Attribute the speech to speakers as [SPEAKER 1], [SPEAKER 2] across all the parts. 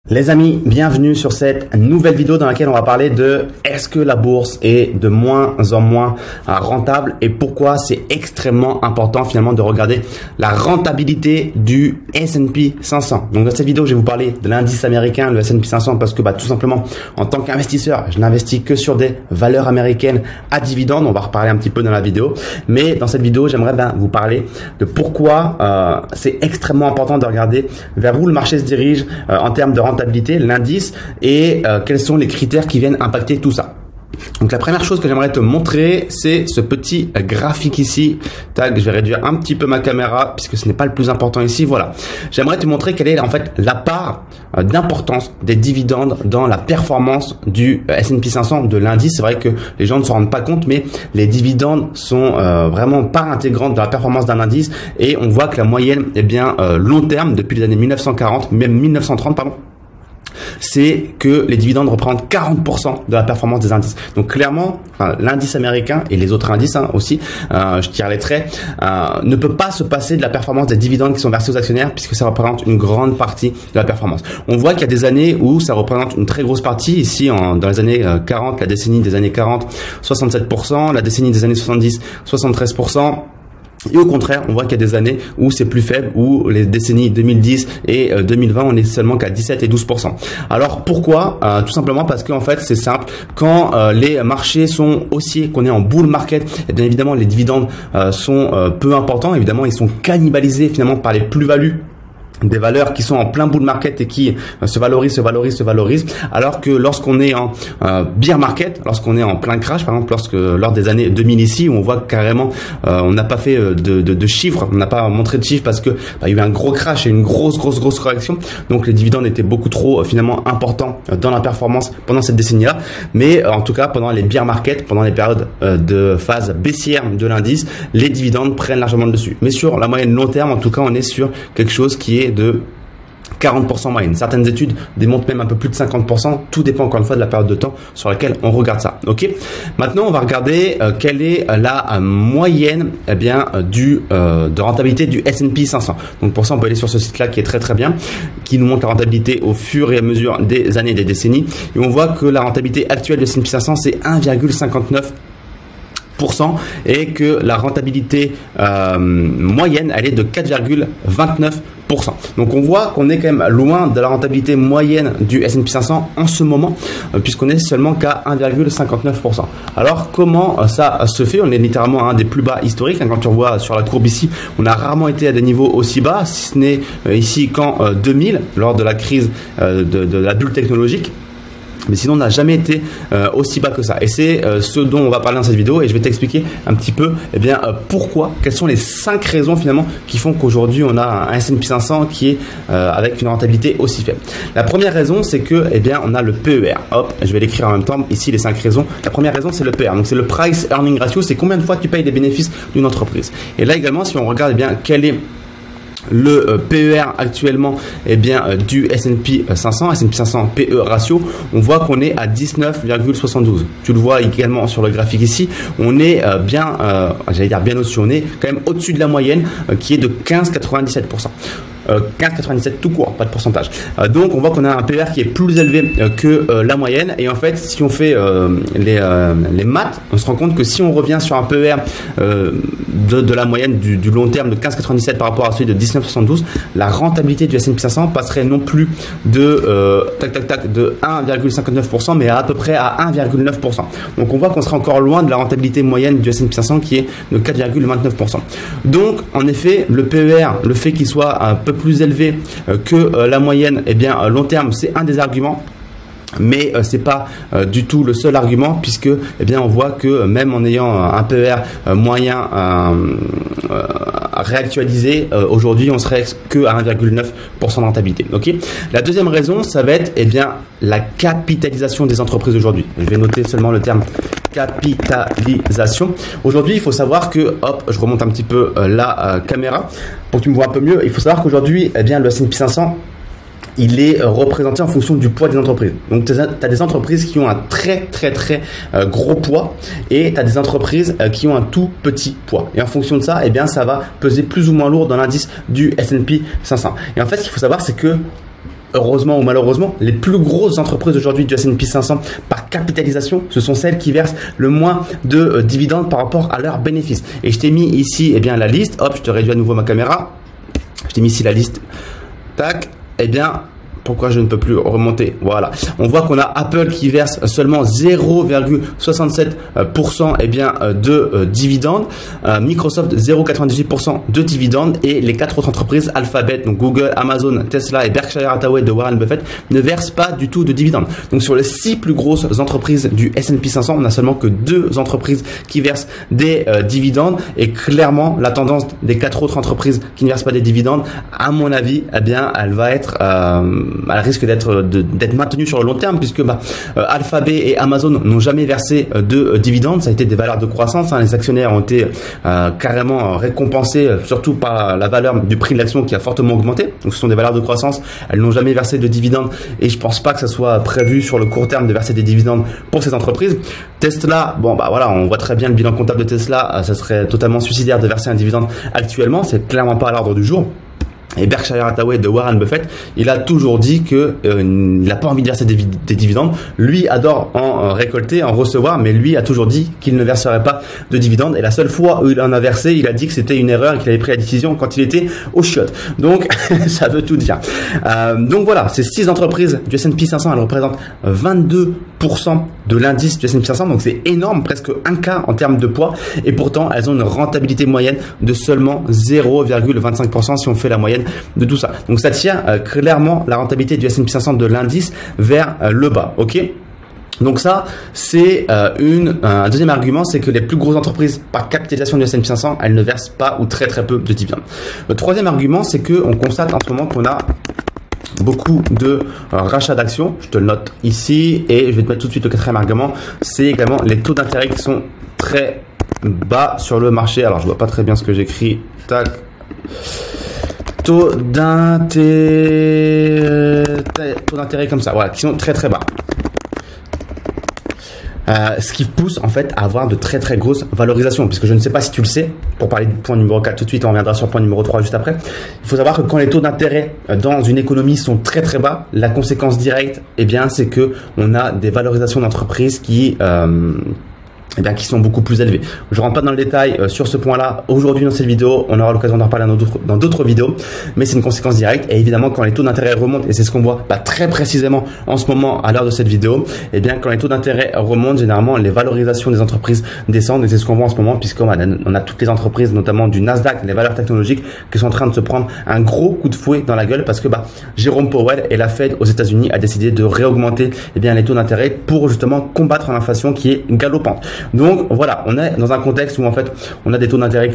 [SPEAKER 1] Les amis, bienvenue sur cette nouvelle vidéo dans laquelle on va parler de est-ce que la bourse est de moins en moins rentable et pourquoi c'est extrêmement important finalement de regarder la rentabilité du S&P 500. Donc dans cette vidéo, je vais vous parler de l'indice américain, le S&P 500, parce que tout simplement en tant qu'investisseur, je n'investis que sur des valeurs américaines à dividendes. On va reparler un petit peu dans la vidéo, mais dans cette vidéo, j'aimerais vous parler de pourquoi c'est extrêmement important de regarder vers où le marché se dirige en termes de rentabilité, l'indice et quels sont les critères qui viennent impacter tout ça. Donc la première chose que j'aimerais te montrer, c'est ce petit graphique ici. Tac, je vais réduire un petit peu ma caméra puisque ce n'est pas le plus important ici. Voilà. J'aimerais te montrer quelle est en fait la part d'importance des dividendes dans la performance du S&P 500, de l'indice. C'est vrai que les gens ne se rendent pas compte, mais les dividendes sont vraiment part intégrante de la performance d'un indice et on voit que la moyenne, long terme, depuis les années 1940, même 1930, pardon, c'est que les dividendes représentent 40% de la performance des indices. Donc clairement, l'indice américain et les autres indices aussi, je tire les traits, ne peut pas se passer de la performance des dividendes qui sont versés aux actionnaires puisque ça représente une grande partie de la performance. On voit qu'il y a des années où ça représente une très grosse partie. Ici, dans les années 40, la décennie des années 40, 67%, la décennie des années 70, 73%. Et au contraire, on voit qu'il y a des années où c'est plus faible, où les décennies 2010 et 2020, on est seulement qu'à 17 et 12%. Alors pourquoi? Tout simplement parce qu'en fait, c'est simple. Quand les marchés sont haussiers, qu'on est en bull market, et bien évidemment, les dividendes sont peu importants. Évidemment, ils sont cannibalisés finalement par les plus-values des valeurs qui sont en plein bull market et qui se valorisent, alors que lorsqu'on est en bear market, lorsqu'on est en plein crash, par exemple, lors des années 2000 ici, où on voit carrément on n'a pas fait de chiffres, on n'a pas montré de chiffres parce que il y a eu un gros crash et une grosse correction, donc les dividendes étaient beaucoup trop finalement importants dans la performance pendant cette décennie-là, mais en tout cas pendant les bear market, pendant les périodes de phase baissière de l'indice, les dividendes prennent largement le dessus. Mais sur la moyenne long terme, en tout cas, on est sur quelque chose qui est de 40% moyenne. Certaines études démontrent même un peu plus de 50%. Tout dépend encore une fois de la période de temps sur laquelle on regarde ça. Ok. Maintenant, on va regarder quelle est la moyenne de rentabilité du S&P 500. Donc pour ça, on peut aller sur ce site-là qui est très bien, qui nous montre la rentabilité au fur et à mesure des années et des décennies. Et on voit que la rentabilité actuelle du S&P 500 c'est 1,59%. Et que la rentabilité moyenne elle est de 4,29%. Donc on voit qu'on est quand même loin de la rentabilité moyenne du S&P 500 en ce moment puisqu'on est seulement qu'à 1,59%. Alors comment ça se fait? On est littéralement à un des plus bas historiques. Quand tu revois sur la courbe ici, on a rarement été à des niveaux aussi bas, si ce n'est ici qu'en 2000 lors de la crise de la bulle technologique. Mais sinon, on n'a jamais été aussi bas que ça. Et c'est ce dont on va parler dans cette vidéo. Et je vais t'expliquer un petit peu pourquoi, quelles sont les 5 raisons finalement qui font qu'aujourd'hui, on a un S&P 500 qui est avec une rentabilité aussi faible. La première raison, c'est que on a le PER. Hop, je vais l'écrire en même temps. Ici, les 5 raisons. La première raison, c'est le PER. Donc, c'est le Price Earning Ratio. C'est combien de fois tu payes les bénéfices d'une entreprise. Et là également, si on regarde quel est le PER actuellement du S&P 500, S&P 500 PE ratio, on voit qu'on est à 19,72. Tu le vois également sur le graphique ici, on est bien au-dessus, on est quand même au-dessus de la moyenne qui est de 15,97%. 15,97 tout court, pas de pourcentage. Donc on voit qu'on a un PER qui est plus élevé que la moyenne. Et en fait, si on fait les maths, on se rend compte que si on revient sur un PER de la moyenne du long terme de 15,97 par rapport à celui de 19,72, la rentabilité du S&P 500 passerait non plus de 1,59%, mais à peu près à 1,9%. Donc on voit qu'on serait encore loin de la rentabilité moyenne du S&P 500 qui est de 4,29%. Donc en effet, le PER, le fait qu'il soit un peu plus élevé que la moyenne, long terme, c'est un des arguments. Mais c'est pas du tout le seul argument puisque on voit que même en ayant un PER moyen réactualisé, aujourd'hui on serait que à 1,9% de rentabilité. Ok. La deuxième raison, ça va être la capitalisation des entreprises aujourd'hui. Je vais noter seulement le terme capitalisation. Aujourd'hui, il faut savoir que, hop, je remonte un petit peu la caméra pour que tu me vois un peu mieux. Il faut savoir qu'aujourd'hui, le S&P 500 il est représenté en fonction du poids des entreprises. Donc, tu as des entreprises qui ont un très gros poids et tu as des entreprises qui ont un tout petit poids. Et en fonction de ça, ça va peser plus ou moins lourd dans l'indice du S&P 500. Et en fait, ce qu'il faut savoir, c'est que heureusement ou malheureusement, les plus grosses entreprises aujourd'hui du S&P 500 par capitalisation, ce sont celles qui versent le moins de dividendes par rapport à leurs bénéfices. Et je t'ai mis ici eh bien, la liste. Hop, je te réduis à nouveau ma caméra. Je t'ai mis ici la liste. Tac. Eh bien, pourquoi je ne peux plus remonter? Voilà. On voit qu'on a Apple qui verse seulement 0,67% eh bien, de dividendes. Microsoft 0,98% de dividendes. Et les 4 autres entreprises, Alphabet, donc Google, Amazon, Tesla et Berkshire Hathaway de Warren Buffett, ne versent pas du tout de dividendes. Donc sur les 6 plus grosses entreprises du S&P 500, on n'a seulement que 2 entreprises qui versent des dividendes. Et clairement, la tendance des 4 autres entreprises qui ne versent pas des dividendes, à mon avis, eh bien, elle va être... elle risque d'être maintenue sur le long terme puisque Alphabet et Amazon n'ont jamais versé de dividendes. Ça a été des valeurs de croissance. Les actionnaires ont été carrément récompensés, surtout par la valeur du prix de l'action qui a fortement augmenté. Donc ce sont des valeurs de croissance. Elles n'ont jamais versé de dividendes et je pense pas que ça soit prévu sur le court terme de verser des dividendes pour ces entreprises. Tesla, bon voilà, on voit très bien le bilan comptable de Tesla. Ça serait totalement suicidaire de verser un dividende actuellement. C'est clairement pas à l'ordre du jour. Et Berkshire Hathaway de Warren Buffett, il a toujours dit que il n'a pas envie de verser des dividendes. Lui adore en récolter, en recevoir, mais lui a toujours dit qu'il ne verserait pas de dividendes. Et la seule fois où il en a versé, il a dit que c'était une erreur et qu'il avait pris la décision quand il était au chiottes. Donc, ça veut tout dire. Donc voilà, ces 6 entreprises du S&P 500, elles représentent 22% de l'indice du S&P 500. Donc c'est énorme, presque un quart en termes de poids. Et pourtant, elles ont une rentabilité moyenne de seulement 0,25% si on fait la moyenne de tout ça. Donc ça tire clairement la rentabilité du S&P 500 de l'indice vers le bas. Ok. Donc ça, c'est un deuxième argument, c'est que les plus grosses entreprises par capitalisation du S&P 500, elles ne versent pas ou très peu de dividendes. Le troisième argument, c'est qu'on constate en ce moment qu'on a beaucoup de rachats d'actions. Je te le note ici et je vais te mettre tout de suite le quatrième argument. C'est également les taux d'intérêt qui sont très bas sur le marché. Alors je vois pas très bien ce que j'écris. Tac. Taux d'intérêt comme ça, voilà, qui sont très bas. Ce qui pousse en fait à avoir de très grosses valorisations, puisque je ne sais pas si tu le sais, pour parler du point numéro 4 tout de suite, on reviendra sur le point numéro 3 juste après. Il faut savoir que quand les taux d'intérêt dans une économie sont très bas, la conséquence directe, eh bien, c'est que on a des valorisations d'entreprises qui sont beaucoup plus élevés. Je rentre pas dans le détail sur ce point-là aujourd'hui dans cette vidéo. On aura l'occasion d'en reparler dans d'autres vidéos, mais c'est une conséquence directe. Et évidemment, quand les taux d'intérêt remontent, et c'est ce qu'on voit très précisément en ce moment à l'heure de cette vidéo, eh bien, quand les taux d'intérêt remontent, généralement, les valorisations des entreprises descendent. Et c'est ce qu'on voit en ce moment, puisqu'on a toutes les entreprises, notamment du Nasdaq, les valeurs technologiques, qui sont en train de se prendre un gros coup de fouet dans la gueule, parce que Jérôme Powell et la Fed aux États-Unis a décidé de réaugmenter les taux d'intérêt pour justement combattre l'inflation qui est galopante. Donc voilà, on est dans un contexte où en fait on a des taux d'intérêt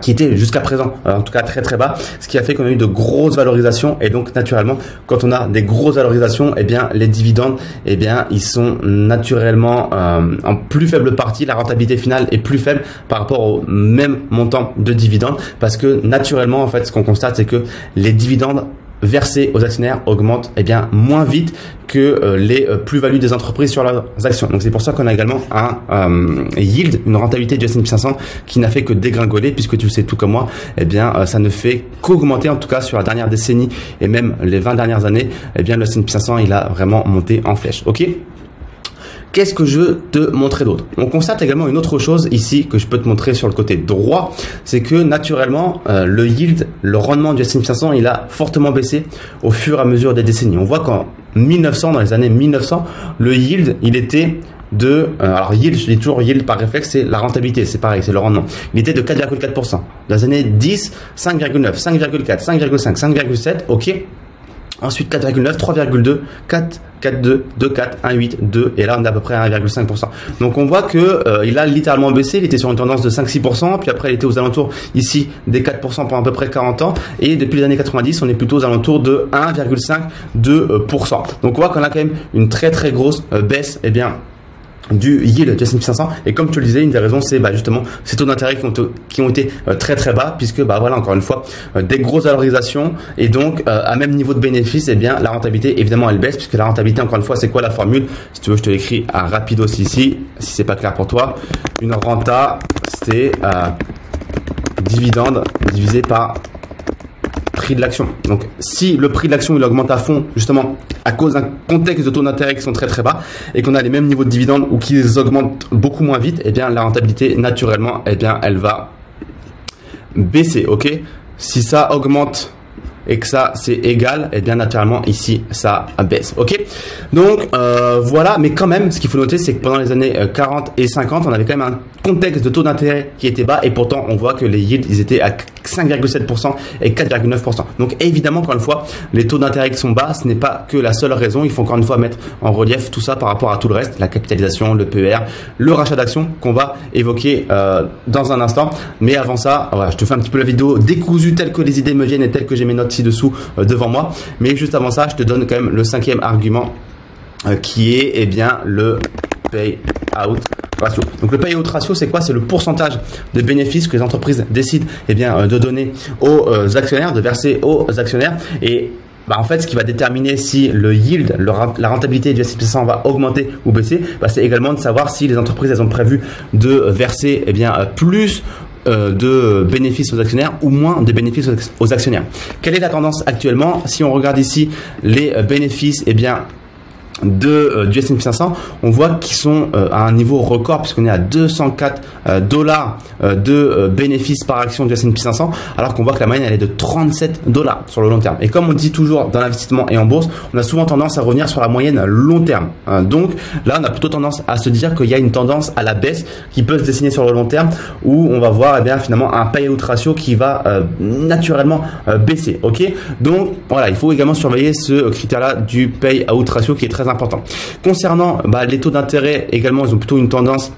[SPEAKER 1] qui étaient jusqu'à présent en tout cas très bas, ce qui a fait qu'on a eu de grosses valorisations. Et donc naturellement, quand on a des grosses valorisations, eh bien les dividendes, eh bien ils sont naturellement en plus faible partie. La rentabilité finale est plus faible par rapport au même montant de dividendes, parce que naturellement en fait ce qu'on constate, c'est que les dividendes versés aux actionnaires augmentent moins vite que les plus-values des entreprises sur leurs actions. Donc c'est pour ça qu'on a également un yield, une rentabilité du S&P 500 qui n'a fait que dégringoler, puisque tu le sais tout comme moi, ça ne fait qu'augmenter, en tout cas sur la dernière décennie et même les 20 dernières années. Le S&P 500 il a vraiment monté en flèche. Ok. Qu'est-ce que je veux te montrer d'autre? On constate également une autre chose ici que je peux te montrer sur le côté droit, c'est que naturellement le yield, le rendement du S&P 500, il a fortement baissé au fur et à mesure des décennies. On voit qu'en 1900, dans les années 1900, le yield, il était alors yield, je dis toujours yield par réflexe, c'est la rentabilité, c'est pareil, c'est le rendement. Il était de 4,4%. Dans les années 10, 5,9, 5,4, 5,5, 5,7, ok. Ensuite 4,9, 3,2, 4, 4,2, 2,4, 1,8, 2 et là on est à peu près à 1,5%. Donc on voit que il a littéralement baissé, il était sur une tendance de 5-6%, puis après il était aux alentours ici des 4% pendant à peu près 40 ans, et depuis les années 90 on est plutôt aux alentours de 1,5-2%. Donc on voit qu'on a quand même une très grosse baisse du yield du S&P 500. Et comme tu le disais, une des raisons, c'est justement ces taux d'intérêt qui ont été très bas, puisque voilà, encore une fois, des grosses valorisations, et donc à même niveau de bénéfice, la rentabilité évidemment elle baisse, puisque la rentabilité, encore une fois, c'est quoi la formule? Si tu veux, je te l'écris à rapidos ici, si c'est pas clair pour toi. Une renta, c'est dividende divisé par prix de l'action. Donc si le prix de l'action il augmente à fond justement à cause d'un contexte de taux d'intérêt qui sont très très bas et qu'on a les mêmes niveaux de dividendes ou qu'ils augmentent beaucoup moins vite, eh bien la rentabilité naturellement, eh bien elle va baisser. Ok, si ça augmente et que ça c'est égal, et bien naturellement ici ça baisse. Ok, donc voilà, mais quand même ce qu'il faut noter c'est que pendant les années 40 et 50 on avait quand même un contexte de taux d'intérêt qui était bas et pourtant on voit que les yields ils étaient à 5,7% et 4,9%. Donc évidemment encore une fois les taux d'intérêt qui sont bas ce n'est pas que la seule raison, il faut encore une fois mettre en relief tout ça par rapport à tout le reste, la capitalisation, le PER, le rachat d'actions qu'on va évoquer dans un instant. Mais avant ça, voilà, je te fais un petit peu la vidéo décousue telle que les idées me viennent et telle que j'ai mes notes ci-dessous devant moi. Mais juste avant ça, je te donne quand même le cinquième argument qui est eh bien le payout ratio. Donc le payout ratio c'est quoi? C'est le pourcentage de bénéfices que les entreprises décident eh bien, de donner aux actionnaires, de verser aux actionnaires. Et en fait, ce qui va déterminer si le yield, la rentabilité du S&P 500 va augmenter ou baisser, c'est également de savoir si les entreprises elles ont prévu de verser eh bien, plus de bénéfices aux actionnaires ou moins de bénéfices aux actionnaires. Quelle est la tendance actuellement? Si on regarde ici les bénéfices, eh bien du S&P 500, on voit qu'ils sont à un niveau record puisqu'on est à 204 dollars de bénéfices par action du S&P 500, alors qu'on voit que la moyenne elle est de 37 dollars sur le long terme. Et comme on dit toujours dans l'investissement et en bourse, on a souvent tendance à revenir sur la moyenne long terme. Donc là, on a plutôt tendance à se dire qu'il y a une tendance à la baisse qui peut se dessiner sur le long terme, où on va voir eh bien, finalement un payout ratio qui va naturellement baisser. Ok, donc voilà, il faut également surveiller ce critère-là du payout ratio qui est très important. Concernant les taux d'intérêt également, ils ont plutôt une tendance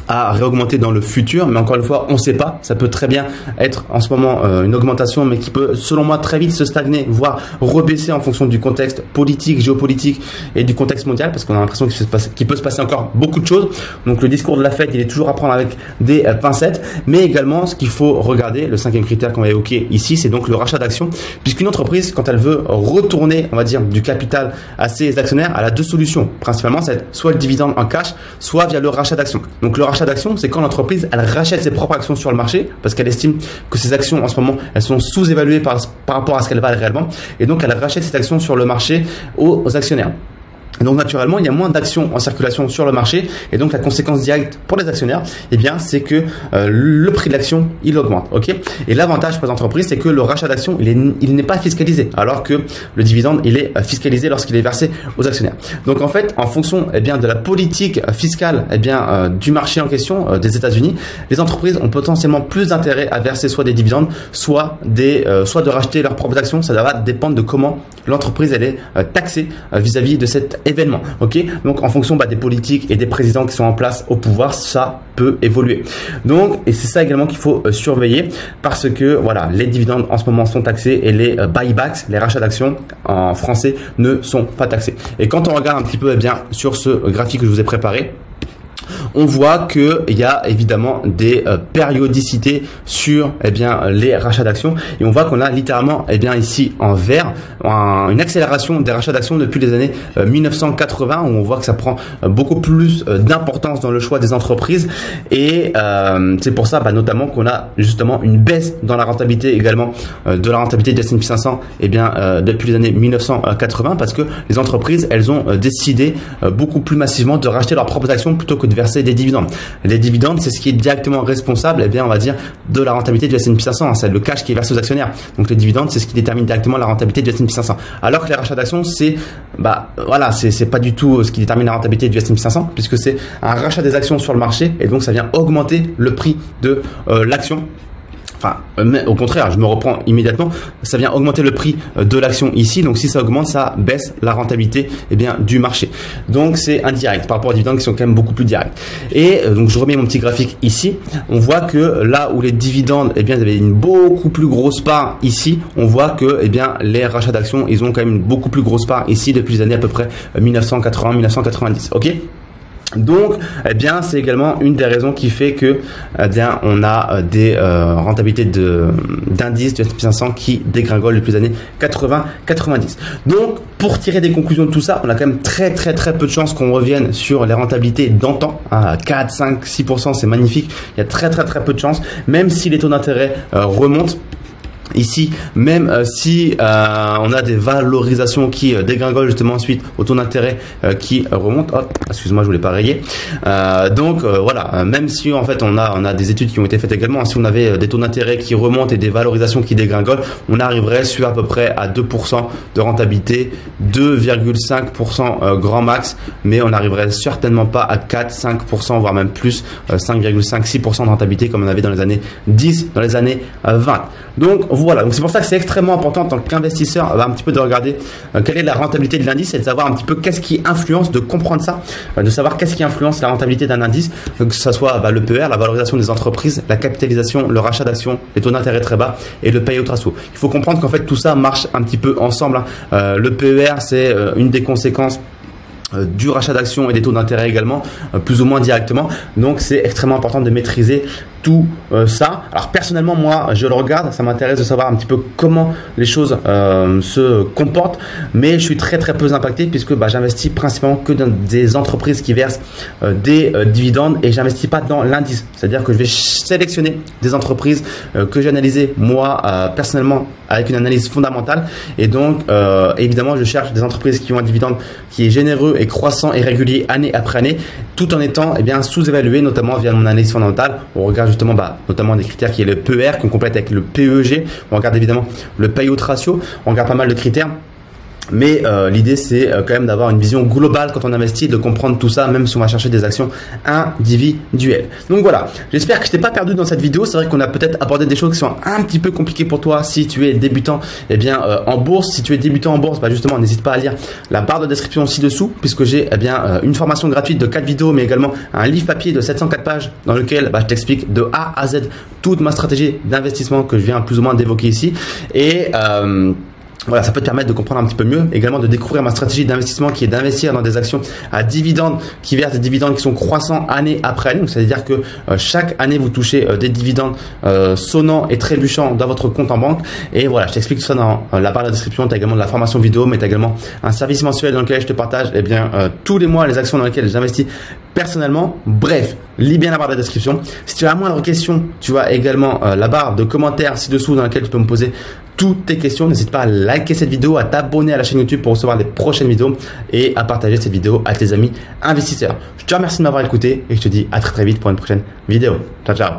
[SPEAKER 1] à réaugmenter dans le futur, mais encore une fois on ne sait pas, ça peut très bien être en ce moment une augmentation mais qui peut selon moi très vite se stagner voire rebaisser en fonction du contexte politique, géopolitique et du contexte mondial, parce qu'on a l'impression qu'il peut se passer encore beaucoup de choses. Donc le discours de la Fed il est toujours à prendre avec des pincettes, mais également ce qu'il faut regarder, le cinquième critère qu'on va évoquer ici, c'est donc le rachat d'actions, puisqu'une entreprise quand elle veut retourner on va dire du capital à ses actionnaires, elle a deux solutions principalement, c'est soit le dividende en cash, soit via le rachat d'actions. Donc le rachat d'actions, c'est quand l'entreprise elle rachète ses propres actions sur le marché parce qu'elle estime que ses actions en ce moment elles sont sous-évaluées par rapport à ce qu'elles valent réellement, et donc elle rachète ses actions sur le marché aux actionnaires. Donc naturellement, il y a moins d'actions en circulation sur le marché, et donc la conséquence directe pour les actionnaires, eh bien, c'est que le prix de l'action il augmente. Ok. Et l'avantage pour les entreprises, c'est que le rachat d'actions il n'est pas fiscalisé, alors que le dividende il est fiscalisé lorsqu'il est versé aux actionnaires. Donc en fait, en fonction eh bien de la politique fiscale eh bien du marché en question des États-Unis, les entreprises ont potentiellement plus d'intérêt à verser soit des dividendes, soit de racheter leurs propres actions. Ça va dépendre de comment l'entreprise elle est taxée vis-à-vis de cet événement. Ok, donc en fonction des politiques et des présidents qui sont en place au pouvoir, ça peut évoluer. Donc, et c'est ça également qu'il faut surveiller, parce que voilà, les dividendes en ce moment sont taxés et les buybacks, les rachats d'actions en français, ne sont pas taxés. Et quand on regarde un petit peu eh bien sur ce graphique que je vous ai préparé, on voit qu'il y a évidemment des périodicités sur eh bien, les rachats d'actions, et on voit qu'on a littéralement eh bien, ici en vert une accélération des rachats d'actions depuis les années 1980, où on voit que ça prend beaucoup plus d'importance dans le choix des entreprises, et c'est pour ça notamment qu'on a justement une baisse dans la rentabilité également de la rentabilité du S&P 500 eh bien, depuis les années 1980, parce que les entreprises elles ont décidé beaucoup plus massivement de racheter leurs propres actions plutôt que de verser des dividendes. Les dividendes, c'est ce qui est directement responsable, eh bien, on va dire, de la rentabilité du S&P 500. C'est le cash qui est versé aux actionnaires. Donc, les dividendes, c'est ce qui détermine directement la rentabilité du S&P 500. Alors que les rachats d'actions, c'est, voilà, c'est pas du tout ce qui détermine la rentabilité du S&P 500, puisque c'est un rachat des actions sur le marché, et donc ça vient augmenter le prix de l'action. Enfin, mais au contraire, je me reprends immédiatement, ça vient augmenter le prix de l'action ici, donc si ça augmente, ça baisse la rentabilité eh bien, du marché. Donc c'est indirect par rapport aux dividendes qui sont quand même beaucoup plus directs. Et donc je remets mon petit graphique ici, on voit que là où les dividendes eh bien, avaient une beaucoup plus grosse part ici, on voit que eh bien, les rachats d'actions, ils ont quand même une beaucoup plus grosse part ici depuis les années à peu près 1980-1990. Ok. Donc, eh bien, c'est également une des raisons qui fait que, eh bien, on a des rentabilités d'indices du S&P 500 qui dégringolent depuis les années 80-90. Donc, pour tirer des conclusions de tout ça, on a quand même très peu de chances qu'on revienne sur les rentabilités d'antan, à 4, 5, 6%, c'est magnifique. Il y a très peu de chances, même si les taux d'intérêt remontent. Ici, même si on a des valorisations qui dégringolent justement ensuite au taux d'intérêt qui remonte. Hop, excuse-moi, je voulais pas rayer. Voilà, même si en fait on a des études qui ont été faites également, si on avait des taux d'intérêt qui remontent et des valorisations qui dégringolent, on arriverait sur à peu près à 2% de rentabilité, 2,5% grand max, mais on n'arriverait certainement pas à 4, 5%, voire même plus, 5,5, 6% de rentabilité comme on avait dans les années 10, dans les années 20. Donc voilà, donc c'est pour ça que c'est extrêmement important en tant qu'investisseur un petit peu de regarder quelle est la rentabilité de l'indice et de savoir un petit peu qu'est-ce qui influence, de comprendre ça, de savoir qu'est-ce qui influence la rentabilité d'un indice, que ce soit le PER, la valorisation des entreprises, la capitalisation, le rachat d'actions, les taux d'intérêt très bas et le payout ratio. Il faut comprendre qu'en fait tout ça marche un petit peu ensemble. Le PER, c'est une des conséquences du rachat d'actions et des taux d'intérêt également, plus ou moins directement. Donc c'est extrêmement important de maîtriser tout ça. Alors personnellement, moi je le regarde, ça m'intéresse de savoir un petit peu comment les choses se comportent, mais je suis très peu impacté puisque j'investis principalement que dans des entreprises qui versent des dividendes et j'investis pas dans l'indice. C'est-à-dire que je vais sélectionner des entreprises que j'ai analysées moi personnellement avec une analyse fondamentale et donc évidemment je cherche des entreprises qui ont un dividende qui est généreux et croissant et régulier année après année, tout en étant sous-évalué, notamment via mon analyse fondamentale. On regarde justement notamment des critères qui est le PER qu'on complète avec le PEG, on regarde évidemment le payout ratio, on regarde pas mal de critères. Mais l'idée c'est quand même d'avoir une vision globale quand on investit, de comprendre tout ça, même si on va chercher des actions individuelles. Donc voilà, j'espère que je t'ai pas perdu dans cette vidéo. C'est vrai qu'on a peut-être abordé des choses qui sont un petit peu compliquées pour toi si tu es débutant en bourse. Si tu es débutant en bourse, justement n'hésite pas à lire la barre de description ci-dessous, puisque j'ai une formation gratuite de 4 vidéos, mais également un livre papier de 704 pages dans lequel je t'explique de A à Z toute ma stratégie d'investissement que je viens plus ou moins d'évoquer ici. Et voilà, ça peut te permettre de comprendre un petit peu mieux, également de découvrir ma stratégie d'investissement qui est d'investir dans des actions à dividendes qui versent des dividendes qui sont croissants année après année. Donc, c'est-à-dire que chaque année, vous touchez des dividendes sonnants et trébuchants dans votre compte en banque. Et voilà, je t'explique tout ça dans la barre de description. Tu as également de la formation vidéo, mais tu as également un service mensuel dans lequel je te partage tous les mois les actions dans lesquelles j'investis personnellement. Bref, lis bien la barre de description. Si tu as la moindre question, tu as également la barre de commentaires ci-dessous dans laquelle tu peux me poser toutes tes questions. N'hésite pas à liker cette vidéo, à t'abonner à la chaîne YouTube pour recevoir les prochaines vidéos et à partager cette vidéo à tes amis investisseurs. Je te remercie de m'avoir écouté et je te dis à très vite pour une prochaine vidéo. Ciao, ciao.